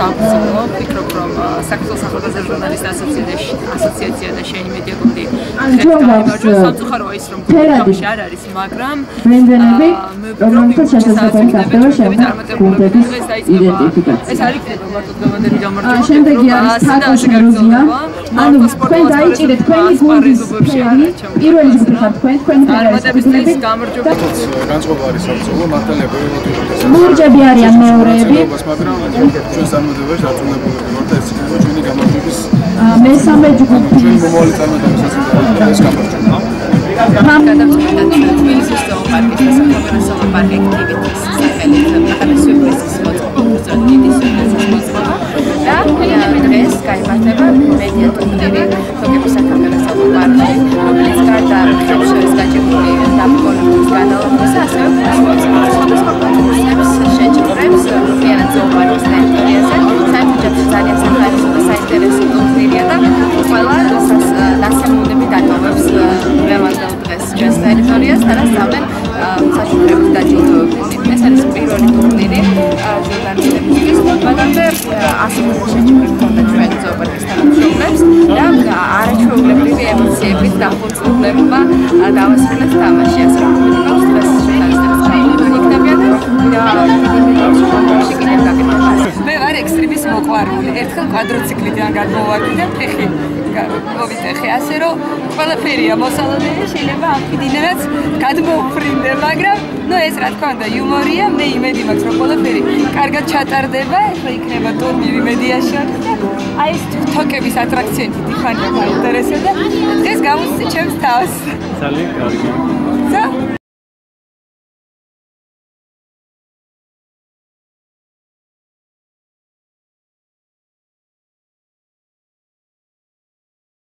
საბრძოლო, ვფიქრობ, რომ საქართველოს ახალგაზრდა ჟურნალისტთა ასოციაცია და შენი მედია გუნდი გამარჯვება. სამწუხაროა ის, რომ გუნდში არ არის, მაგრამ რომელთა შესაძლებლობით ახდება შემდგომების იდენტიფიკაცია. ეს არ იქნება მარტო დღევანდელი გამარჯვება. შემდეგი არის თაკოშ გეროზია. ანუ თქვენ დაიჭირეთ თქვენი გუნდის ფერი. პირველი ჯგუფი ხართ თქვენი წარმატებისთვის გამარჯვება. განწყობა არის საბრძოლო, მართალია ბევრი ლურჯები არიან მეორეები. მაგრამ ჩვენ წარმატებაში დაწუნებულები ვართ და ეს იქნება ჩვენი გამარჯვების მესამე ჯგუფი. ჩვენი მომავალი წარმატებასაც ეს გამარჯვება. გადავწყვეტა თბილისის ზოოპარკის საკონგრესო პარკ-აქტივიტის სახელით ახალგაზრდების მოწყობილობაზე დიდი სურვილის მოწყობა და დღეს გაიმართება მედია ტურნირი თოკების საკონგრესო პარკში, რომელიც გარდა ხელშეურის გაჭირვებული დამკვირვებლობის განავითარებისა, ასევე სხვადასხვა კონკურსებს შეჯიბრებს მთლიანად ზოოპარკის ტერიტორიაზე. საერთოდ ძალიან სახალხო და საინტერესო ტურნირია და ყველა ნაციონალური დატოვებს დღევანდელ დღეს ჩვენს ტერიტორიას და სწავლენ საჩუქრების დაჯილდოებები. ეს არის პირველი ტურნირი ჟურნალისტებისთვის. მაგალითად, 100 შეჯიბრება ჰქონდა ჩვენი ზოოპარკის თანამშრომლებს და არაჩვეულებრივი ემოციებით დახურწულებმა დავასრულეს თამაში. ასე რომ გვინდათ დღეს ჟურნალისტების ჩაიგდო იქნებიან და კიდევ გაკეთება. მე ვარ ექსტრიმის მოყვარული. ერთხელ კვადროციკლიდან გადმოვარდი და ფეხი მოვიტეხე, ასე რომ ყველაფერია მოსალოდნელი, შეიძლება ამ კიდინაც გადმოვფრინდე, მაგრამ ეს რა თქმა უნდა იუმორია, მე იმედი მაქვს, რომ ყველაფერი კარგად ჩატარდება, ეხლა იქნება ტურნირი მედიაში და აი ეს თოკების ატრაქციონი დიხანია მაინტერესებდა და დღეს გამოსცე ჩემს თავს. ძალიან კარგი.